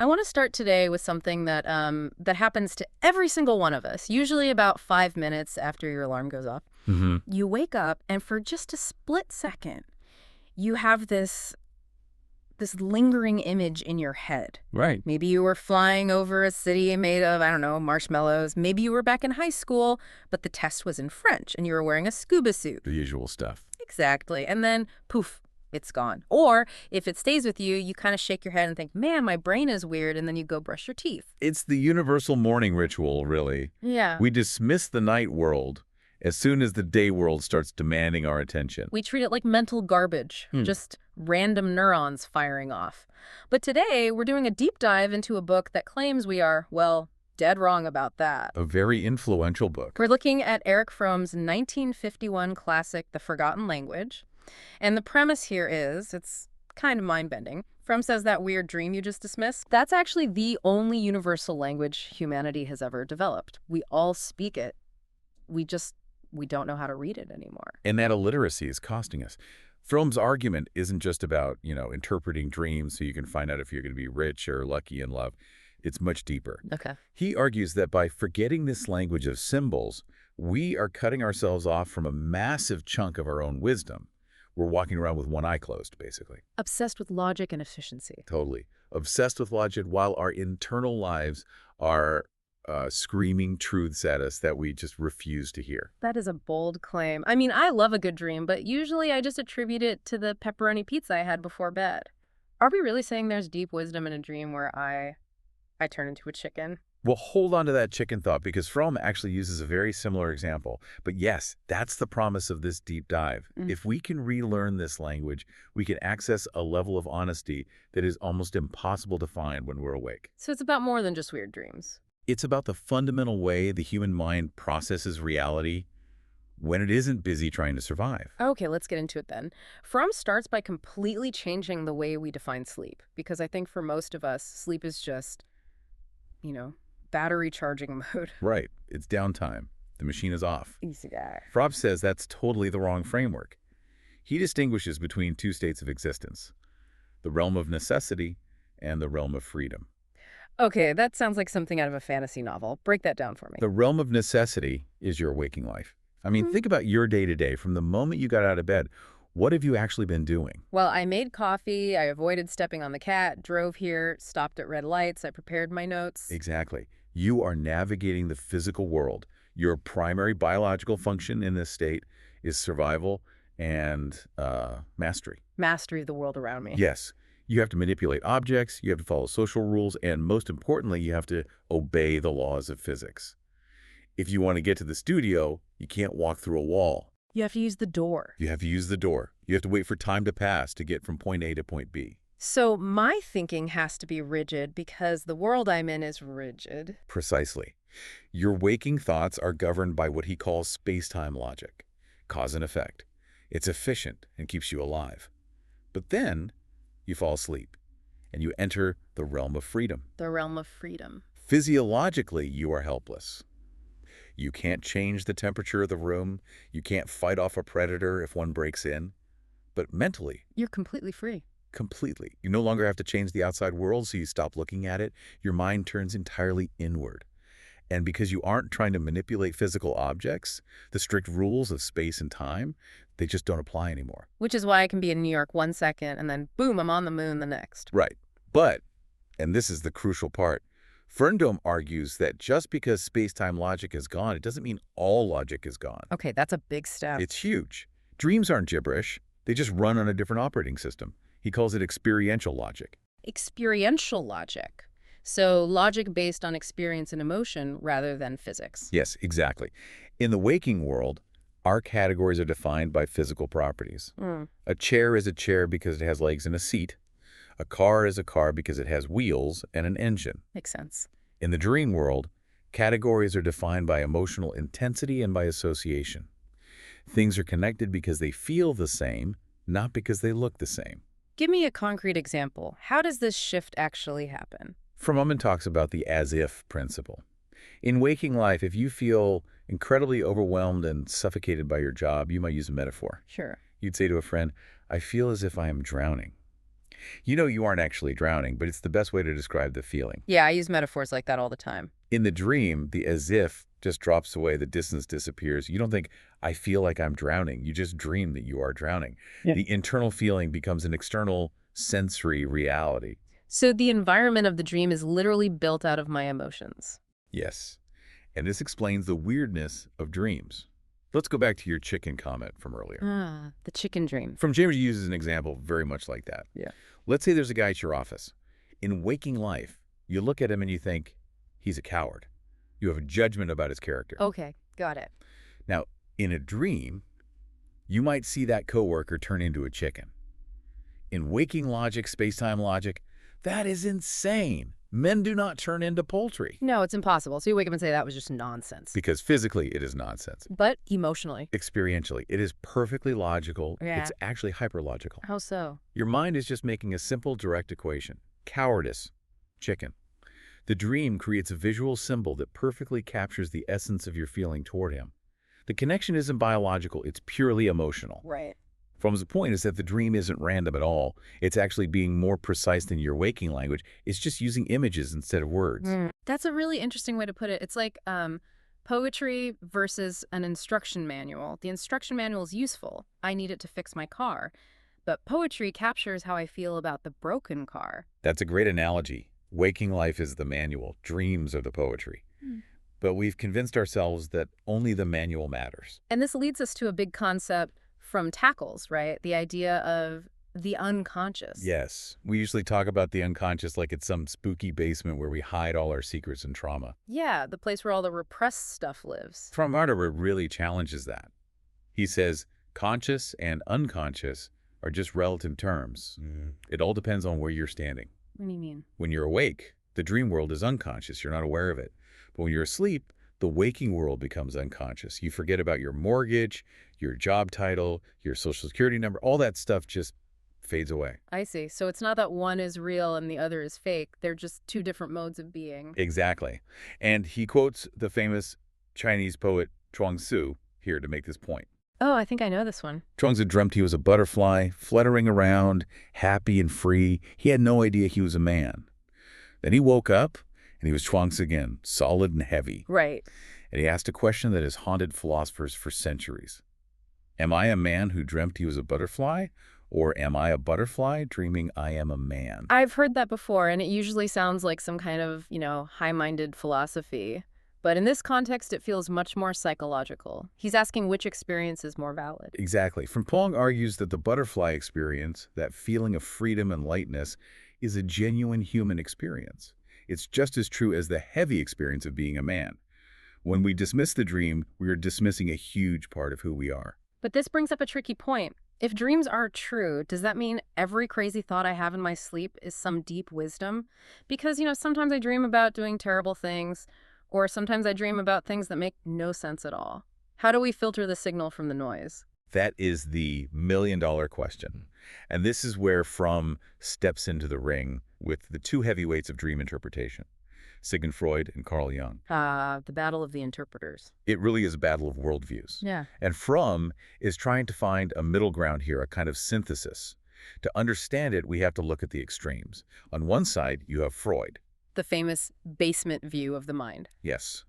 I want to start today with something that happens to every single one of us, usually about 5 minutes after your alarm goes off. Mm-hmm. You wake up, and for just a split second, you have this lingering image in your head. Right. Maybe you were flying over a city made of, I don't know, marshmallows. Maybe you were back in high school, but the test was in French, and you were wearing a scuba suit. The usual stuff. Exactly. And then, poof, it's gone. Or if it stays with you, you kind of shake your head and think, man, my brain is weird, and then you go brush your teeth. It's the universal morning ritual, really. Yeah. We dismiss the night world as soon as the day world starts demanding our attention. We treat it like mental garbage, just random neurons firing off. But today, we're doing a deep dive into a book that claims we are, well, dead wrong about that. A very influential book. We're looking at Erich Fromm's 1951 classic, The Forgotten Language. And the premise here is, it's kind of mind-bending. Fromm says that weird dream you just dismissed, that's actually the only universal language humanity has ever developed. We all speak it. We don't know how to read it anymore. And that illiteracy is costing us. Fromm's argument isn't just about, interpreting dreams so you can find out if you're going to be rich or lucky in love. It's much deeper. Okay. He argues that by forgetting this language of symbols, we are cutting ourselves off from a massive chunk of our own wisdom. We're walking around with one eye closed, basically. Obsessed with logic and efficiency. Totally. Obsessed with logic while our internal lives are screaming truths at us that we just refuse to hear. That is a bold claim. I mean, I love a good dream, but usually I just attribute it to the pepperoni pizza I had before bed. Are we really saying there's deep wisdom in a dream where I turn into a chicken? Well, hold on to that chicken thought, because Fromm actually uses a very similar example. But yes, that's the promise of this deep dive. If we can relearn this language, we can access a level of honesty that is almost impossible to find when we're awake. So it's about more than just weird dreams. It's about the fundamental way the human mind processes reality when it isn't busy trying to survive. Okay, let's get into it then. Fromm starts by completely changing the way we define sleep, because I think for most of us, sleep is just, battery charging mode. Right. It's downtime. The machine is off. Easy guy. Fromm says that's totally the wrong framework. He distinguishes between two states of existence, the realm of necessity and the realm of freedom. Okay, that sounds like something out of a fantasy novel. Break that down for me. The realm of necessity is your waking life. I mean, think about your day-to-day. From the moment you got out of bed, what have you actually been doing? Well, I made coffee, I avoided stepping on the cat, drove here, stopped at red lights, I prepared my notes. Exactly. You are navigating the physical world. Your primary biological function in this state is survival and mastery. Mastery of the world around me. Yes. You have to manipulate objects, you have to follow social rules, and most importantly, you have to obey the laws of physics. If you want to get to the studio, you can't walk through a wall. You have to use the door. You have to use the door. You have to wait for time to pass to get from point A to point B. So my thinking has to be rigid because the world I'm in is rigid. Precisely. Your waking thoughts are governed by what he calls space-time logic, cause and effect. It's efficient and keeps you alive. But then you fall asleep, and you enter the realm of freedom. The realm of freedom. Physiologically, you are helpless. You can't change the temperature of the room. You can't fight off a predator if one breaks in. But mentally, You're completely free. completely. You no longer have to change the outside world, so you stop looking at it. Your mind turns entirely inward. And because you aren't trying to manipulate physical objects, the strict rules of space and time, they just don't apply anymore. Which is why I can be in New York 1 second and then boom, I'm on the moon the next. Right. But, and this is the crucial part, Ferndome argues that just because space-time logic is gone, it doesn't mean all logic is gone. Okay, that's a big step. It's huge. Dreams aren't gibberish. They just run on a different operating system. He calls it experiential logic. Experiential logic. So logic based on experience and emotion rather than physics. Yes, exactly. In the waking world, our categories are defined by physical properties. A chair is a chair because it has legs and a seat. A car is a car because it has wheels and an engine. Makes sense. In the dream world, categories are defined by emotional intensity and by association. Things are connected because they feel the same, not because they look the same. Give me a concrete example. How does this shift actually happen? Fromm talks about the as-if principle. In waking life, if you feel incredibly overwhelmed and suffocated by your job, you might use a metaphor. Sure. You'd say to a friend, I feel as if I am drowning. You know you aren't actually drowning, but it's the best way to describe the feeling. Yeah, I use metaphors like that all the time. In the dream, the as if just drops away, the distance disappears. You don't think, I feel like I'm drowning. You just dream that you are drowning. Yeah. The internal feeling becomes an external sensory reality. So the environment of the dream is literally built out of my emotions. Yes. And this explains the weirdness of dreams. Let's go back to your chicken comment from earlier. Ah, the chicken dream. From James uses an example very much like that. Yeah. Let's say there's a guy at your office. In waking life, you look at him and you think, he's a coward. You have a judgment about his character. Okay, got it. Now, in a dream, you might see that coworker turn into a chicken. In waking logic, space-time logic, that is insane. Men do not turn into poultry. No, it's impossible. So you wake up and say that was just nonsense. Because physically, it is nonsense. But emotionally. Experientially, it is perfectly logical. Yeah. It's actually hyperlogical. How so? Your mind is just making a simple, direct equation. Cowardice, chicken. The dream creates a visual symbol that perfectly captures the essence of your feeling toward him. The connection isn't biological, it's purely emotional. Right. Fromm's point is that the dream isn't random at all. It's actually being more precise than your waking language. It's just using images instead of words. That's a really interesting way to put it. It's like poetry versus an instruction manual. The instruction manual is useful. I need it to fix my car. But poetry captures how I feel about the broken car. That's a great analogy. Waking life is the manual. Dreams are the poetry. But we've convinced ourselves that only the manual matters. And this leads us to a big concept from tackles, right? The idea of the unconscious. Yes. We usually talk about the unconscious like it's some spooky basement where we hide all our secrets and trauma. Yeah, the place where all the repressed stuff lives. Fromm really challenges that. He says conscious and unconscious are just relative terms. It all depends on where you're standing. What do you mean? When you're awake, the dream world is unconscious. You're not aware of it. But when you're asleep, the waking world becomes unconscious. You forget about your mortgage, your job title, your social security number. All that stuff just fades away. I see. So it's not that one is real and the other is fake. They're just two different modes of being. Exactly. And he quotes the famous Chinese poet Chuang-Tzu here to make this point. Oh, I think I know this one. Chuang-Tzu dreamt he was a butterfly, fluttering around, happy and free. He had no idea he was a man. Then he woke up, and he was Chuang-Tzu again, solid and heavy. Right. And he asked a question that has haunted philosophers for centuries. Am I a man who dreamt he was a butterfly? Or am I a butterfly dreaming I am a man? I've heard that before, and it usually sounds like some kind of, high-minded philosophy. But in this context, it feels much more psychological. He's asking which experience is more valid. Exactly. Fromm argues that the butterfly experience, that feeling of freedom and lightness, is a genuine human experience. It's just as true as the heavy experience of being a man. When we dismiss the dream, we are dismissing a huge part of who we are. But this brings up a tricky point. If dreams are true, does that mean every crazy thought I have in my sleep is some deep wisdom? Because, sometimes I dream about doing terrible things, or sometimes I dream about things that make no sense at all. How do we filter the signal from the noise? That is the million-dollar question. And this is where Fromm steps into the ring with the two heavyweights of dream interpretation, Sigmund Freud and Carl Jung. The battle of the interpreters. It really is a battle of worldviews. Yeah. And Fromm is trying to find a middle ground here, a kind of synthesis. To understand it, we have to look at the extremes. On one side, you have Freud. The famous basement view of the mind. Yes.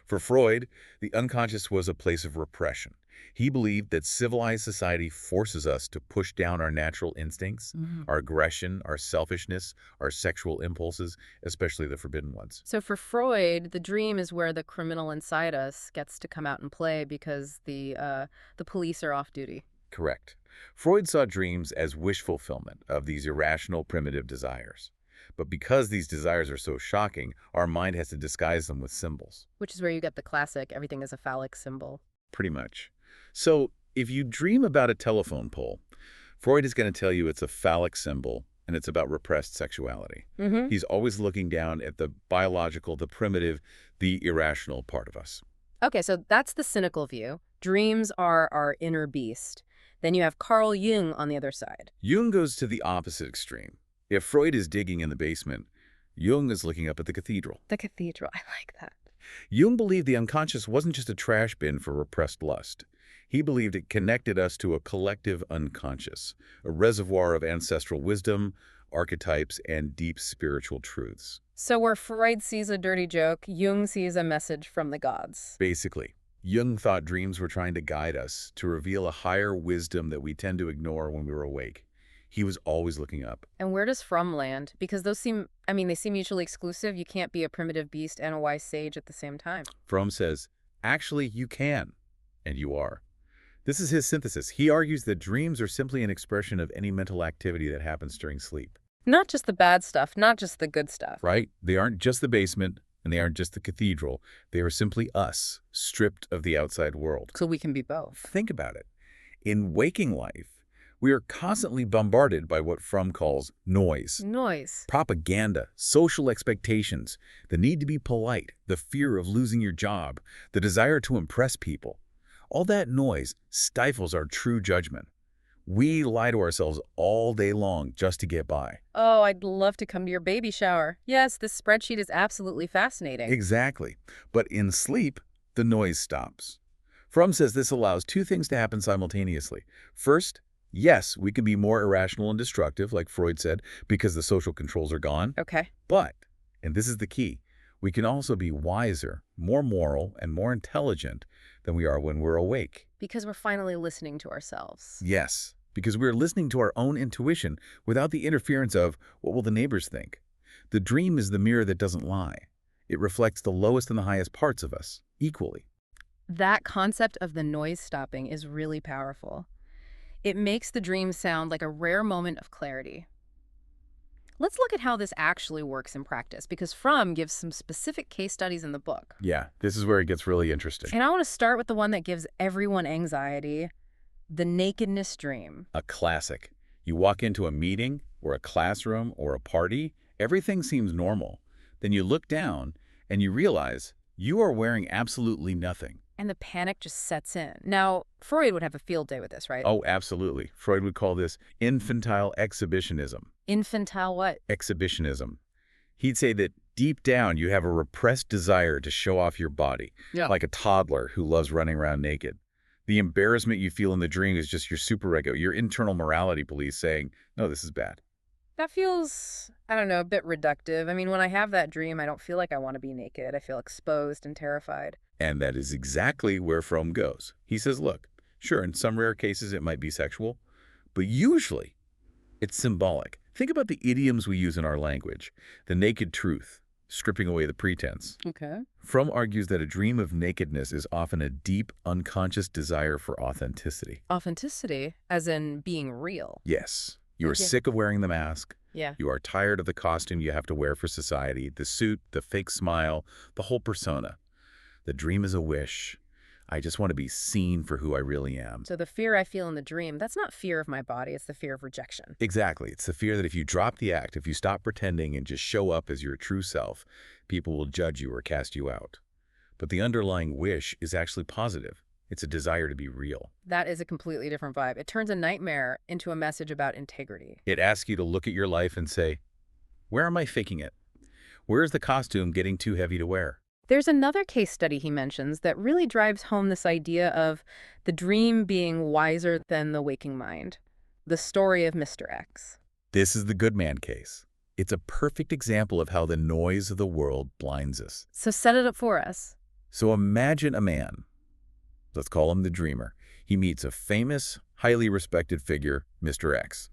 For Freud, the unconscious was a place of repression. He believed that civilized society forces us to push down our natural instincts, our aggression, our selfishness, our sexual impulses, especially the forbidden ones. So for Freud, the dream is where the criminal inside us gets to come out and play because the police are off duty. Correct. Freud saw dreams as wish fulfillment of these irrational, primitive desires. But because these desires are so shocking, our mind has to disguise them with symbols. Which is where you get the classic, everything is a phallic symbol. Pretty much. So if you dream about a telephone pole, Freud is going to tell you it's a phallic symbol and it's about repressed sexuality. He's always looking down at the biological, the primitive, the irrational part of us. Okay, so that's the cynical view. Dreams are our inner beast. Then you have Carl Jung on the other side. Jung goes to the opposite extreme. If Freud is digging in the basement, Jung is looking up at the cathedral. The cathedral, I like that. Jung believed the unconscious wasn't just a trash bin for repressed lust. He believed it connected us to a collective unconscious, a reservoir of ancestral wisdom, archetypes, and deep spiritual truths. So where Freud sees a dirty joke, Jung sees a message from the gods. Basically, Jung thought dreams were trying to guide us, to reveal a higher wisdom that we tend to ignore when we're awake. He was always looking up. And where does Fromm land? Because those seem, they seem mutually exclusive. You can't be a primitive beast and a wise sage at the same time. Fromm says, actually, you can, and you are. This is his synthesis. He argues that dreams are simply an expression of any mental activity that happens during sleep. Not just the bad stuff, not just the good stuff. Right? They aren't just the basement, and they aren't just the cathedral. They are simply us, stripped of the outside world. So we can be both. Think about it. In waking life, we are constantly bombarded by what Fromm calls noise. Noise. Propaganda, social expectations, the need to be polite, the fear of losing your job, the desire to impress people. All that noise stifles our true judgment. We lie to ourselves all day long just to get by. Oh, I'd love to come to your baby shower. Yes, this spreadsheet is absolutely fascinating. Exactly. But in sleep, the noise stops. Fromm says this allows two things to happen simultaneously. First, yes, we can be more irrational and destructive, like Freud said, because the social controls are gone. Okay. But, and this is the key, we can also be wiser, more moral, and more intelligent than we are when we're awake. Because we're finally listening to ourselves. Yes, because we're listening to our own intuition without the interference of, what will the neighbors think? The dream is the mirror that doesn't lie. It reflects the lowest and the highest parts of us, equally. That concept of the noise stopping is really powerful. It makes the dream sound like a rare moment of clarity. Let's look at how this actually works in practice, because Fromm gives some specific case studies in the book. Yeah, this is where it gets really interesting. And I want to start with the one that gives everyone anxiety, the nakedness dream. A classic. You walk into a meeting or a classroom or a party, everything seems normal. Then you look down and you realize you are wearing absolutely nothing. And the panic just sets in. Now, Freud would have a field day with this, right? Oh, absolutely. Freud would call this infantile exhibitionism. Infantile what? Exhibitionism. He'd say that deep down you have a repressed desire to show off your body, like a toddler who loves running around naked. The embarrassment you feel in the dream is just your superego, your internal morality police saying, no, this is bad. That feels, a bit reductive. When I have that dream, I don't feel like I want to be naked. I feel exposed and terrified. And that is exactly where Fromm goes. He says, look, sure, in some rare cases it might be sexual, but usually it's symbolic. Think about the idioms we use in our language. The naked truth, stripping away the pretense. Okay. Fromm argues that a dream of nakedness is often a deep, unconscious desire for authenticity. Authenticity, as in being real. Yes. You are Okay. sick of wearing the mask. Yeah. You are tired of the costume you have to wear for society, the suit, the fake smile, the whole persona. The dream is a wish. I just want to be seen for who I really am. So the fear I feel in the dream, that's not fear of my body, it's the fear of rejection. Exactly. It's the fear that if you drop the act, if you stop pretending and just show up as your true self, people will judge you or cast you out. But the underlying wish is actually positive. It's a desire to be real. That is a completely different vibe. It turns a nightmare into a message about integrity. It asks you to look at your life and say, where am I faking it? Where is the costume getting too heavy to wear? There's another case study he mentions that really drives home this idea of the dream being wiser than the waking mind. The story of Mr. X. This is the good man case. It's a perfect example of how the noise of the world blinds us. So set it up for us. So imagine a man. Let's call him the dreamer. He meets a famous, highly respected figure, Mr. X.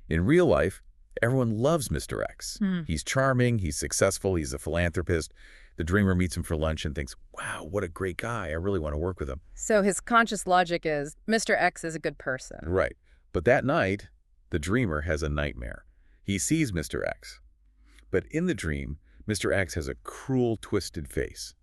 In real life, everyone loves Mr. X. He's charming, he's successful, he's a philanthropist. The dreamer meets him for lunch and thinks, wow, what a great guy. I really want to work with him. So his conscious logic is, Mr. X is a good person. Right. But that night, the dreamer has a nightmare. He sees Mr. X. But in the dream, Mr. X has a cruel, twisted face.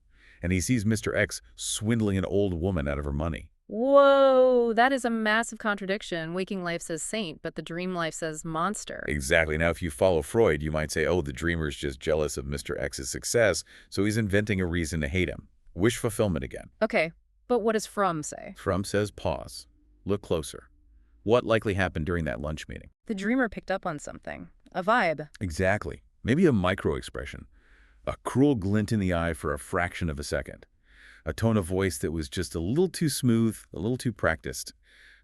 And he sees Mr. X swindling an old woman out of her money. Whoa, that is a massive contradiction. Waking life says saint, but the dream life says monster. Exactly. Now, if you follow Freud, you might say, oh, the dreamer's just jealous of Mr. X's success, so he's inventing a reason to hate him. Wish fulfillment again. Okay, but what does Fromm say? Fromm says, pause. Look closer. What likely happened during that lunch meeting? The dreamer picked up on something. A vibe. Exactly. Maybe a micro-expression. A cruel glint in the eye for a fraction of a second. A tone of voice that was just a little too smooth, a little too practiced.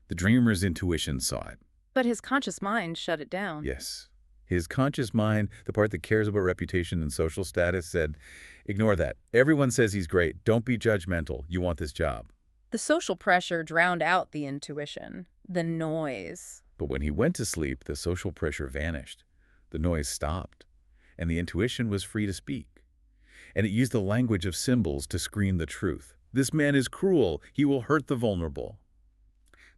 The dreamer's intuition saw it. But his conscious mind shut it down. Yes. His conscious mind, the part that cares about reputation and social status, said, ignore that. Everyone says he's great. Don't be judgmental. You want this job. The social pressure drowned out the intuition, the noise. But when he went to sleep, the social pressure vanished. The noise stopped, and the intuition was free to speak. And it used the language of symbols to scream the truth. This man is cruel. He will hurt the vulnerable.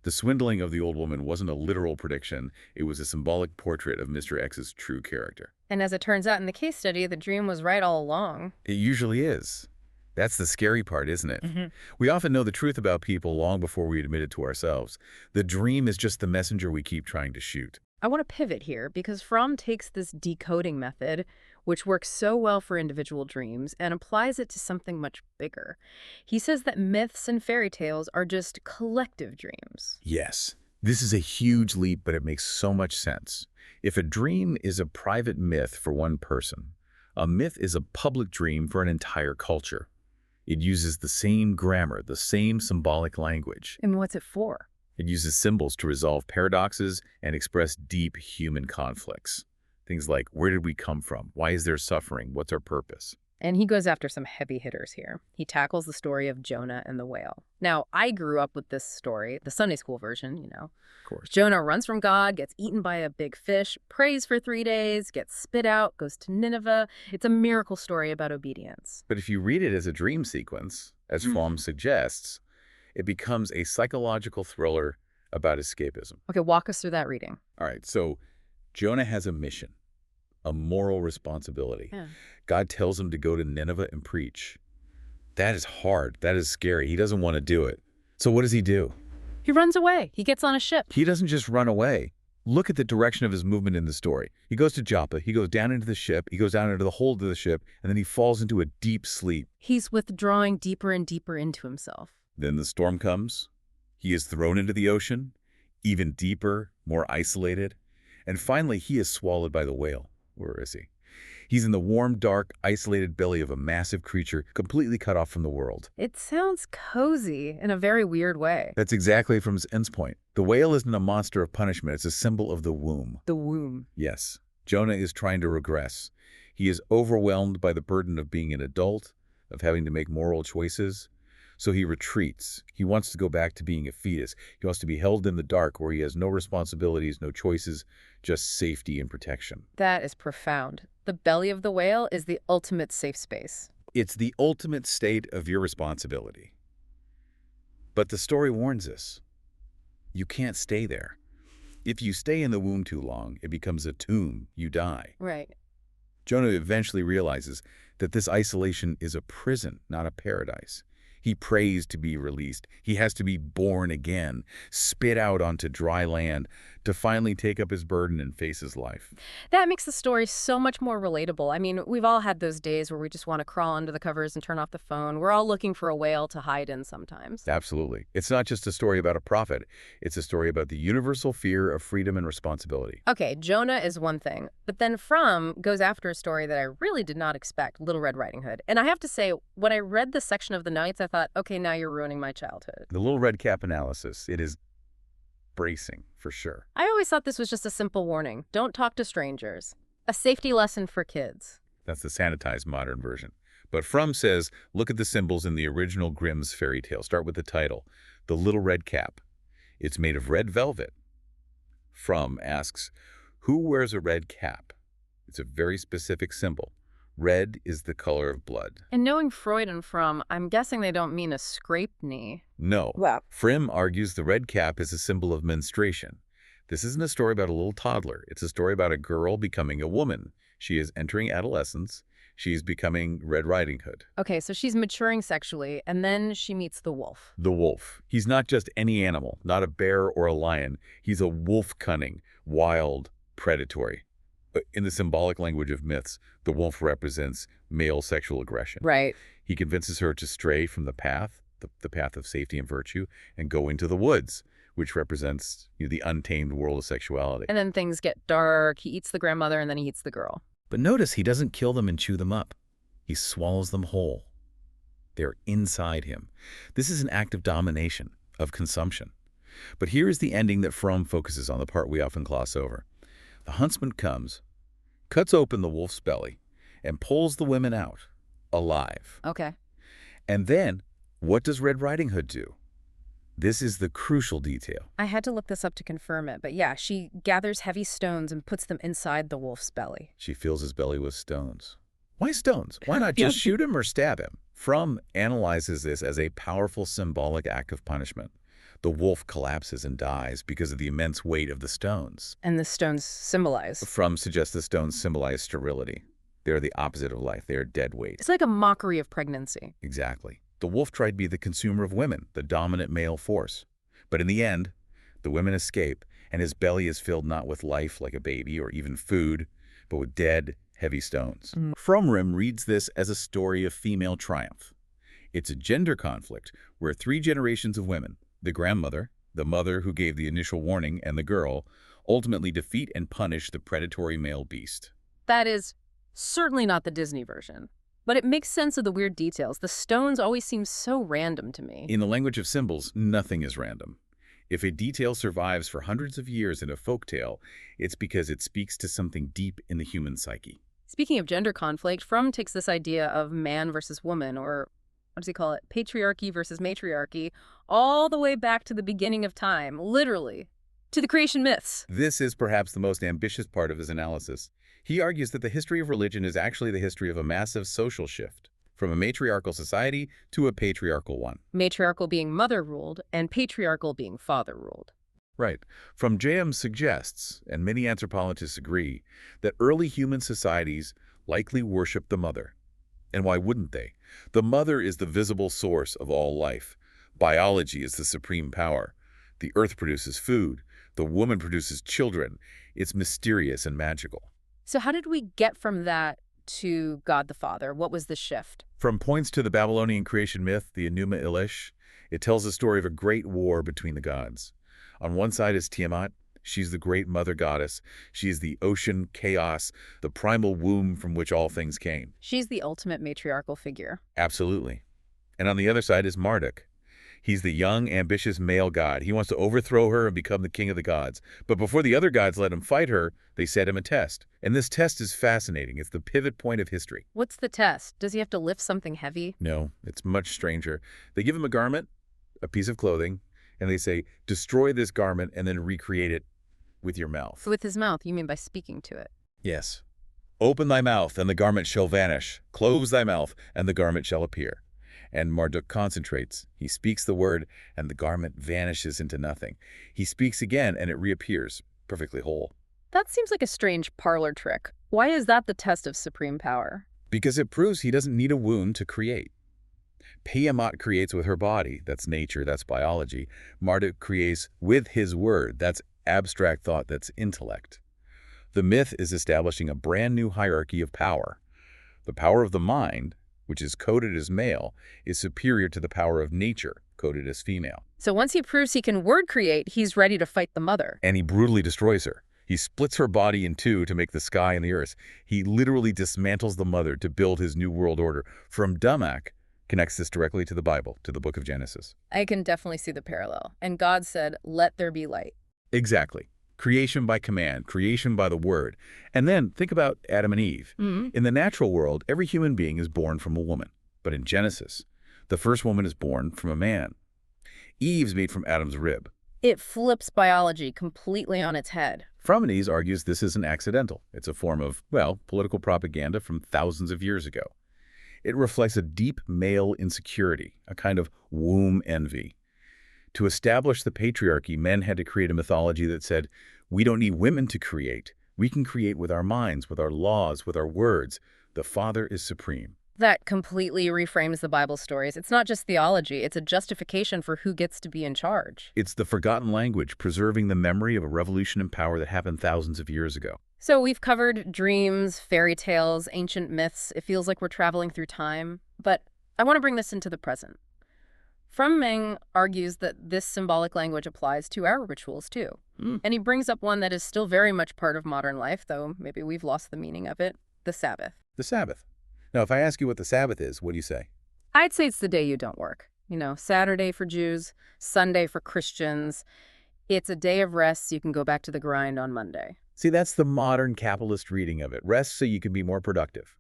The swindling of the old woman wasn't a literal prediction. It was a symbolic portrait of Mr. X's true character. And as it turns out in the case study, the dream was right all along. It usually is. That's the scary part, isn't it? Mm-hmm. We often know the truth about people long before we admit it to ourselves. The dream is just the messenger we keep trying to shoot. I want to pivot here because Fromm takes this decoding method, which works so well for individual dreams, and applies it to something much bigger. He says that myths and fairy tales are just collective dreams. Yes, this is a huge leap, but it makes so much sense. If a dream is a private myth for one person, a myth is a public dream for an entire culture. It uses the same grammar, the same symbolic language. And what's it for? It uses symbols to resolve paradoxes and express deep human conflicts. Things like, where did we come from? Why is there suffering? What's our purpose? And he goes after some heavy hitters here. He tackles the story of Jonah and the whale. Now, I grew up with this story, the Sunday school version, Of course. Jonah runs from God, gets eaten by a big fish, prays for 3 days, gets spit out, goes to Nineveh. It's a miracle story about obedience. But if you read it as a dream sequence, as Fromm suggests, it becomes a psychological thriller about escapism. Okay, walk us through that reading. All right, so Jonah has a mission, a moral responsibility. Yeah. God tells him to go to Nineveh and preach. That is hard. That is scary. He doesn't want to do it. So what does he do? He runs away. He gets on a ship. He doesn't just run away. Look at the direction of his movement in the story. He goes to Joppa, he goes down into the ship, he goes down into the hold of the ship, and then he falls into a deep sleep. He's withdrawing deeper and deeper into himself. Then the storm comes. He is thrown into the ocean, even deeper, more isolated. And finally, he is swallowed by the whale. Where is he? He's in the warm, dark, isolated belly of a massive creature, completely cut off from the world. It sounds cozy in a very weird way. That's exactly from his endpoint. The whale isn't a monster of punishment. It's a symbol of the womb. The womb. Yes, Jonah is trying to regress. He is overwhelmed by the burden of being an adult, of having to make moral choices. So he retreats. He wants to go back to being a fetus. He wants to be held in the dark where he has no responsibilities, no choices, just safety and protection. That is profound. The belly of the whale is the ultimate safe space. It's the ultimate state of irresponsibility. But the story warns us. You can't stay there. If you stay in the womb too long, it becomes a tomb. You die. Right. Jonah eventually realizes that this isolation is a prison, not a paradise. He prays to be released. He has to be born again, spit out onto dry land to finally take up his burden and face his life. That makes the story so much more relatable. I mean, we've all had those days where we just want to crawl under the covers and turn off the phone. We're all looking for a whale to hide in sometimes. Absolutely. It's not just a story about a prophet. It's a story about the universal fear of freedom and responsibility. Okay, Jonah is one thing, but then Fromm goes after a story that I really did not expect, Little Red Riding Hood. And I have to say, when I read this section of the Nights, I thought, okay, now you're ruining my childhood. The Little Red Cap analysis, it is bracing for sure. I always thought this was just a simple warning. Don't talk to strangers. A safety lesson for kids. That's the sanitized modern version. But Fromm says, look at the symbols in the original Grimm's fairy tale. Start with the title, The Little Red Cap. It's made of red velvet. Fromm asks, who wears a red cap? It's a very specific symbol. Red is the color of blood. And knowing Freud and Fromm, I'm guessing they don't mean a scraped knee. No. Well, Fromm argues the red cap is a symbol of menstruation. This isn't a story about a little toddler. It's a story about a girl becoming a woman. She is entering adolescence. She's becoming Red Riding Hood. okay, so she's maturing sexually, and then she meets the wolf. The wolf. He's not just any animal, not a bear or a lion. He's a wolf cunning, wild, predatory. In the symbolic language of myths, the wolf represents male sexual aggression. Right. He convinces her to stray from the path, the path of safety and virtue, and go into the woods, which represents the untamed world of sexuality. And then things get dark. He eats the grandmother, and then he eats the girl. But notice he doesn't kill them and chew them up. He swallows them whole. They're inside him. This is an act of domination, of consumption. But here is the ending that Fromm focuses on, the part we often gloss over. The huntsman comes, cuts open the wolf's belly, and pulls the women out, alive. Okay. And then, what does Red Riding Hood do? This is the crucial detail. I had to look this up to confirm it, but yeah, she gathers heavy stones and puts them inside the wolf's belly. She fills his belly with stones. Why stones? Why not just shoot him or stab him? Fromm analyzes this as a powerful symbolic act of punishment. The wolf collapses and dies because of the immense weight of the stones. And the stones symbolize. Fromm suggests the stones symbolize sterility. They are the opposite of life. They are dead weight. It's like a mockery of pregnancy. Exactly. The wolf tried to be the consumer of women, the dominant male force. But in the end, the women escape, and his belly is filled not with life like a baby or even food, but with dead, heavy stones. Fromm reads this as a story of female triumph. It's a gender conflict where 3 generations of women, the grandmother, the mother who gave the initial warning, and the girl, ultimately defeat and punish the predatory male beast. That is certainly not the Disney version. But it makes sense of the weird details. The stones always seem so random to me. In the language of symbols, nothing is random. If a detail survives for hundreds of years in a folktale, it's because it speaks to something deep in the human psyche. Speaking of gender conflict, Fromm takes this idea of man versus woman, or what does he call it? Patriarchy versus matriarchy, all the way back to the beginning of time, literally, to the creation myths. This is perhaps the most ambitious part of his analysis. He argues that the history of religion is actually the history of a massive social shift, from a matriarchal society to a patriarchal one. Matriarchal being mother-ruled, and patriarchal being father-ruled. Right. From J.M. suggests, and many anthropologists agree, that early human societies likely worshiped the mother. And why wouldn't they? The mother is the visible source of all life. Biology is the supreme power. The earth produces food. The woman produces children. It's mysterious and magical. So how did we get from that to God the Father? What was the shift? From points to the Babylonian creation myth, the Enuma Elish, it tells the story of a great war between the gods. On one side is Tiamat. She's the great mother goddess. She is the ocean, chaos, the primal womb from which all things came. She's the ultimate matriarchal figure. Absolutely. And on the other side is Marduk. He's the young, ambitious male god. He wants to overthrow her and become the king of the gods. But before the other gods let him fight her, they set him a test. And this test is fascinating. It's the pivot point of history. What's the test? Does he have to lift something heavy? No, it's much stranger. They give him a garment, a piece of clothing, and they say, destroy this garment and then recreate it with your mouth. With his mouth, you mean by speaking to it? Yes. Open thy mouth, and the garment shall vanish. Close thy mouth, and the garment shall appear. And Marduk concentrates. He speaks the word, and the garment vanishes into nothing. He speaks again, and it reappears, perfectly whole. That seems like a strange parlor trick. Why is that the test of supreme power? Because it proves he doesn't need a wound to create. Tiamat creates with her body. That's nature, that's biology. Marduk creates with his word. That's abstract thought, that's intellect. The myth is establishing a brand new hierarchy of power. The power of the mind, which is coded as male, is superior to the power of nature, coded as female. So once he proves he can word create, he's ready to fight the mother. And he brutally destroys her. He splits her body in two to make the sky and the earth. He literally dismantles the mother to build his new world order. From Dumak connects this directly to the Bible, to the book of Genesis. I can definitely see the parallel. And God said, let there be light. Exactly. Creation by command, creation by the word. And then think about Adam and Eve. In the natural world, every human being is born from a woman. But in Genesis, the first woman is born from a man. Eve's made from Adam's rib. It flips biology completely on its head. Fromm argues this isn't accidental. It's a form of, well, political propaganda from thousands of years ago. It reflects a deep male insecurity, a kind of womb envy. To establish the patriarchy, men had to create a mythology that said, we don't need women to create. We can create with our minds, with our laws, with our words. The Father is supreme. That completely reframes the Bible stories. It's not just theology, it's a justification for who gets to be in charge. It's the forgotten language, preserving the memory of a revolution in power that happened thousands of years ago. So we've covered dreams, fairy tales, ancient myths. It feels like we're traveling through time. But I want to bring this into the present. Fromm argues that this symbolic language applies to our rituals, too. And he brings up one that is still very much part of modern life, though maybe we've lost the meaning of it, the Sabbath. The Sabbath. Now, if I ask you what the Sabbath is, what do you say? I'd say it's the day you don't work. You know, Saturday for Jews, Sunday for Christians. It's a day of rest so you can go back to the grind on Monday. See, that's the modern capitalist reading of it. Rest so you can be more productive.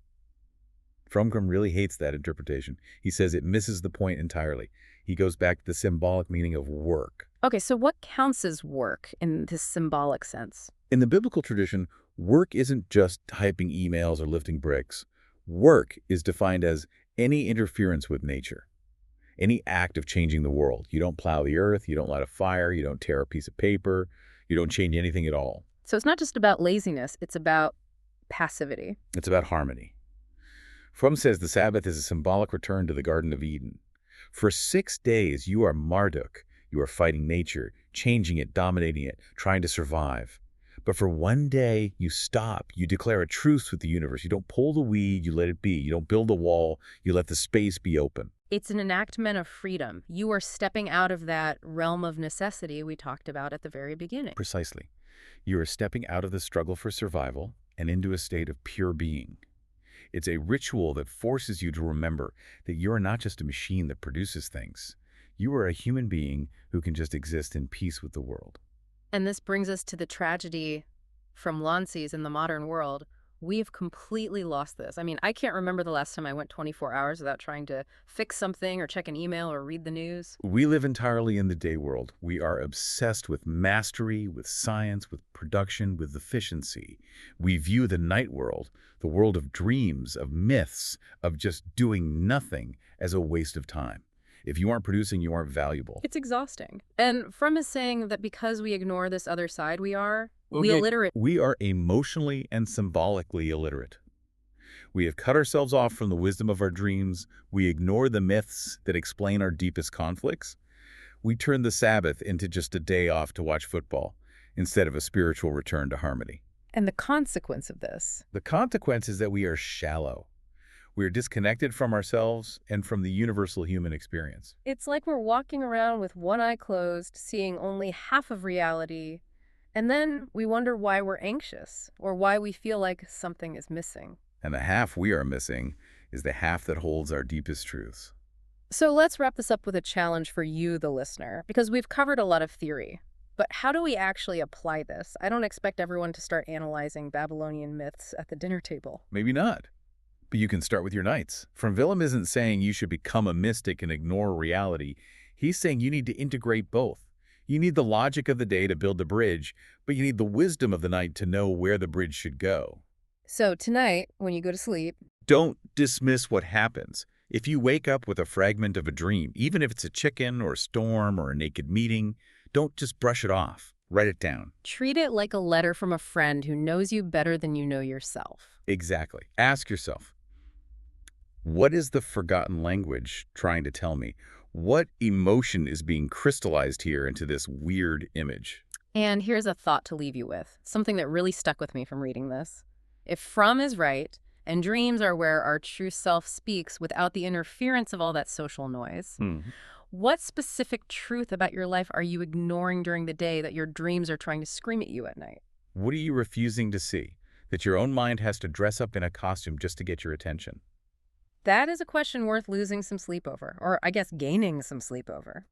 Fromm really hates that interpretation. He says it misses the point entirely. He goes back to the symbolic meaning of work. Okay, so what counts as work in this symbolic sense? In the biblical tradition, work isn't just typing emails or lifting bricks. Work is defined as any interference with nature, any act of changing the world. You don't plow the earth, you don't light a fire, you don't tear a piece of paper, you don't change anything at all. So it's not just about laziness, it's about passivity. It's about harmony. Fromm says the Sabbath is a symbolic return to the Garden of Eden. For 6 days, you are Marduk. You are fighting nature, changing it, dominating it, trying to survive. But for 1 day, you stop. You declare a truce with the universe. You don't pull the weed, you let it be. You don't build a wall, you let the space be open. It's an enactment of freedom. You are stepping out of that realm of necessity we talked about at the very beginning. Precisely. You are stepping out of the struggle for survival and into a state of pure being. It's a ritual that forces you to remember that you are not just a machine that produces things. You are a human being who can just exist in peace with the world. And this brings us to the tragedy from Lances in the modern world. We have completely lost this. I mean, I can't remember the last time I went 24 hours without trying to fix something or check an email or read the news. We live entirely in the day world. We are obsessed with mastery, with science, with production, with efficiency. We view the night world, the world of dreams, of myths, of just doing nothing, as a waste of time. If you aren't producing, you aren't valuable. It's exhausting. And Fromm is saying that because we ignore this other side, we Okay. illiterate. We are emotionally and symbolically illiterate. We have cut ourselves off from the wisdom of our dreams. We ignore the myths that explain our deepest conflicts. We turn the Sabbath into just a day off to watch football instead of a spiritual return to harmony. And the consequence of this. The consequence is that we are shallow. We are disconnected from ourselves and from the universal human experience. It's like we're walking around with one eye closed, seeing only half of reality, and then we wonder why we're anxious or why we feel like something is missing. And the half we are missing is the half that holds our deepest truths. So let's wrap this up with a challenge for you, the listener, because we've covered a lot of theory. But how do we actually apply this? I don't expect everyone to start analyzing Babylonian myths at the dinner table. Maybe not. But you can start with your nights. Fromm isn't saying you should become a mystic and ignore reality. He's saying you need to integrate both. You need the logic of the day to build the bridge, but you need the wisdom of the night to know where the bridge should go. So tonight, when you go to sleep, Don't dismiss what happens. If you wake up with a fragment of a dream, even if it's a chicken or a storm or a naked meeting, don't just brush it off. Write it down. treat it like a letter from a friend who knows you better than you know yourself. Exactly. Ask yourself, what is the forgotten language trying to tell me? What emotion is being crystallized here into this weird image? And here's a thought to leave you with, something that really stuck with me from reading this. If Fromm is right, and dreams are where our true self speaks without the interference of all that social noise, what specific truth about your life are you ignoring during the day that your dreams are trying to scream at you at night? What are you refusing to see? That your own mind has to dress up in a costume just to get your attention? That is a question worth losing some sleep over, or I guess gaining some sleep over.